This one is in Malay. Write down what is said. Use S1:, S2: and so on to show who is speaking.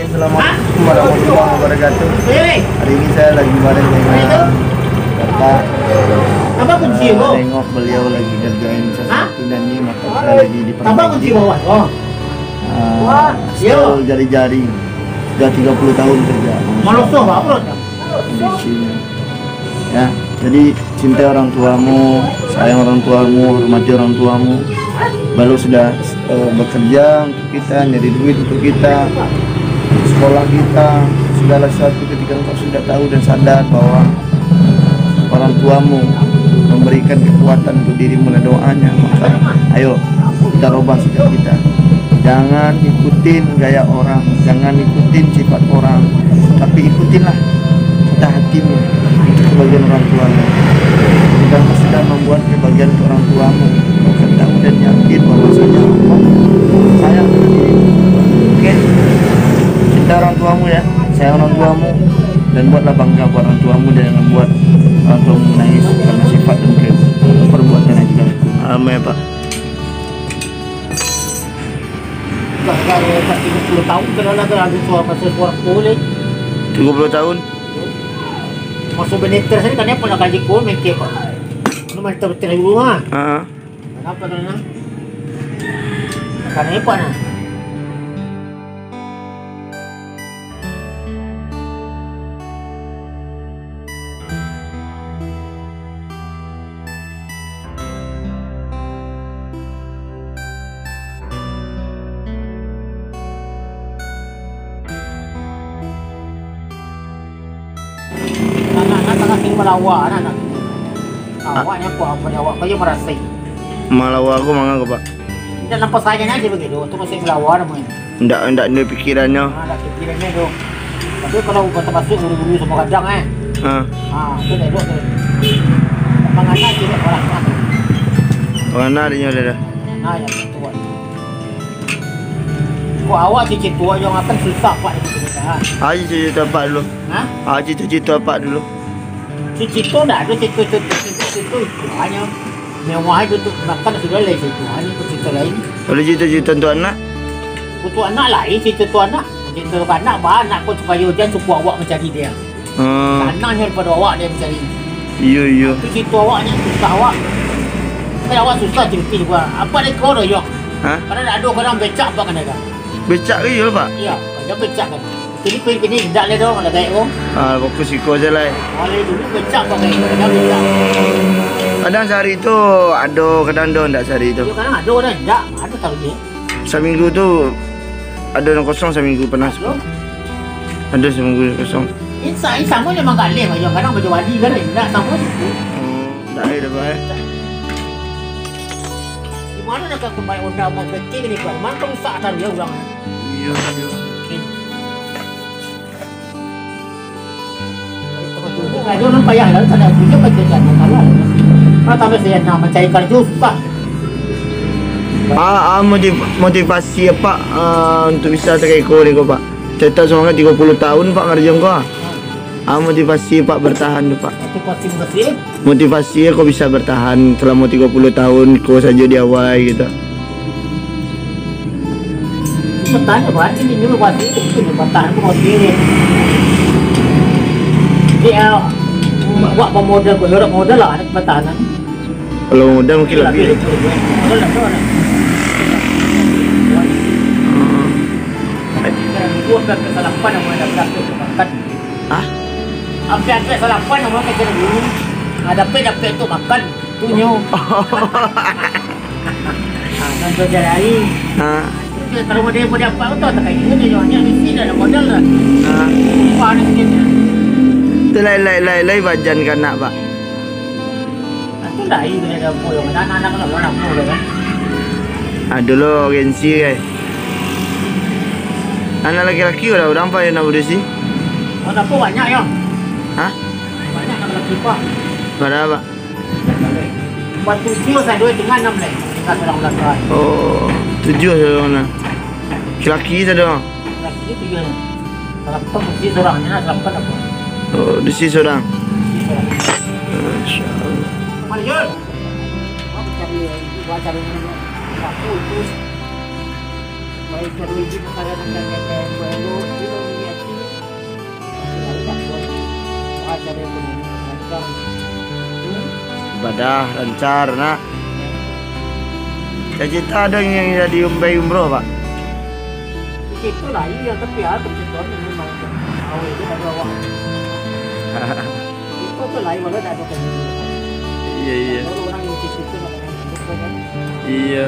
S1: Assalamualaikum warahmatullahi wabarakatuh. Hari ini saya lagi bareng dengan Bapak.
S2: Apa kunci lo?
S1: Tengok beliau lagi kerjain sesuatu dan ini maka saya lagi diperbaiki.
S2: Apa kunci bawah? Oh.
S1: Stol jari-jari. Sudah 30 tahun kerja.
S2: Malusnya apa?
S1: Kondisinya. Ya, jadi cinta orang tuamu, sayang orang tuamu, hormati orang tuamu. Baru sudah bekerja untuk kita, nyari duit untuk kita, sekolah kita, segala sesuatu. Ketika engkau sudah tahu dan sadar bahwa orang tuamu memberikan kekuatan untuk dirimu dan doanya, maka ayo kita rubah sikap kita. Jangan ikutin gaya orang, jangan ikutin sifat orang, tapi ikutinlah kata hatimu untuk kebahagiaan orang tuamu. Jika engkau sudah membuat kebahagiaan ke orang tuamu, kau akan tahu dan yakin bahwasanya Allah sayang kepada dirimu. Oke? Cinta orang tuamu ya, sayang orang tuamu, dan buatlah bangga buat orang tuamu dan jangan buat orang tuamu menangis karena sifat dan perbuatan yang tidak. Amin ya Pak.
S2: Kalau 30 tahun kerana ada suara kulit.
S1: 30 tahun?
S2: Masuk beneter saya kan pernah kaji ko mengke ko. Ano man terus rumah. Kenapa na? Karena apa na? Anak-anak aking malawa anak. Awaknya apa awak kayo merasai.
S1: Malawa aku mangga ko Pak.
S2: Tidak nampak saja aja begitu. Itu masih malawa namun.
S1: Enggak ada pikirannya.
S2: Ada pikirannya tu. Tapi kalau kata masuk guru-guru semua kadang itu dah dok. Mangana tidak orang satu.
S1: Mana adanya dah.
S2: Ya tua. Kau awak cicit tua yang akan susah Pak itu.
S1: Haji cerita Pak dulu. Haji cerita Pak dulu.
S2: Cicit tu dah ada cicit itu hanya mewah itu untuk makan sudah lain itu hanya cicit lain.
S1: Kalau cerita untuk anak?
S2: Untuk anak lain cicit tu anak. Cicit anak bah anak pun supaya hujan supaya awak mencari dia. Anaknya daripada awak dia mencari.
S1: Iya.
S2: Cicit tu awaknya susah awak. Kan awak susah cerita gua. Apa dia kau dah yo? Karena ada orang becak apa kan ada.
S1: Becak ke ya Pak?
S2: Iya, dia becak kan. Kini tidak le dong ada kayak kau.
S1: Fokus iko je lah.
S2: Oleh dulu becak pakai dia becak.
S1: Kadang sehari itu ada, kadang enggak sehari itu.
S2: Ya kadang ada orang enggak, ada tahu dia.
S1: Seminggu tu ada yang kosong, seminggu pernah. Ada seminggu kosong.
S2: Ini sama memang kali macam kadang baju wadi kan enggak sama itu.
S1: Tak ada apa.
S2: Di mana nak kembali undang mau kecil ni kan? Mana rusak dah dia orang.
S1: Iya.
S2: Ada orang payah lah, tak ada punya macam mana kalah. Kalau tambah saya nak mencari kerja susah.
S1: Motivasi apa untuk bisa terikut ni kau Pak? Cerita semangat 30 tahun Pak kerja kau. Motivasi Pak bertahan tu Pak. Motivasi kau bisa bertahan selama 30 tahun kau saja di awal gitu.
S2: Bertahan apa? Ini juga pasti itu bertahan kau sendiri. Dia buat pemodal kau, orang modal lah ada pertahanan.
S1: Kalau modal mungkin lebih.
S2: Modal lah tu. Buat kesalahan yang mana berlaku makan. Apa kesalahan yang mana kerja dulu. Dapat tu makan tunyo. Kan tu jadi. Kalau model apa tu tak kayak itu hanya mesti ada modal lah. Apa ni kita?
S1: Itu lai bajan kanak Pak.
S2: Itu lai tu ada apa yang anak-anak nak mula kan.
S1: Dulu agensi kan. Anak laki-laki orang apa yang nak berisi?
S2: Ada apa banyak ya? Banyak anak laki Pak.
S1: Berapa?
S2: Buat 7 saya 2 tengah 6 leh. Tinggal orang belakang.
S1: 7 orang. Laki-laki saja.
S2: Laki 3. Kalau mesti seorangnya nak selamatkan apa?
S1: Di sini seorang.
S2: Masyaallah. Malaysia. Mau cari baca ini. Aku itu. ikut uji perkara dengan kayak baru itu niat. Lalu tak buat acara pun lancar.
S1: Ibadah lancar nak. Cita-cita ada yang jadi umroh Pak.
S2: Di situ lah iya tapi ya tercetus memang awal itu ada awal. Itu tuh lain malah ada kan.
S1: Iya.
S2: Orang yang di situ nak.
S1: Iya.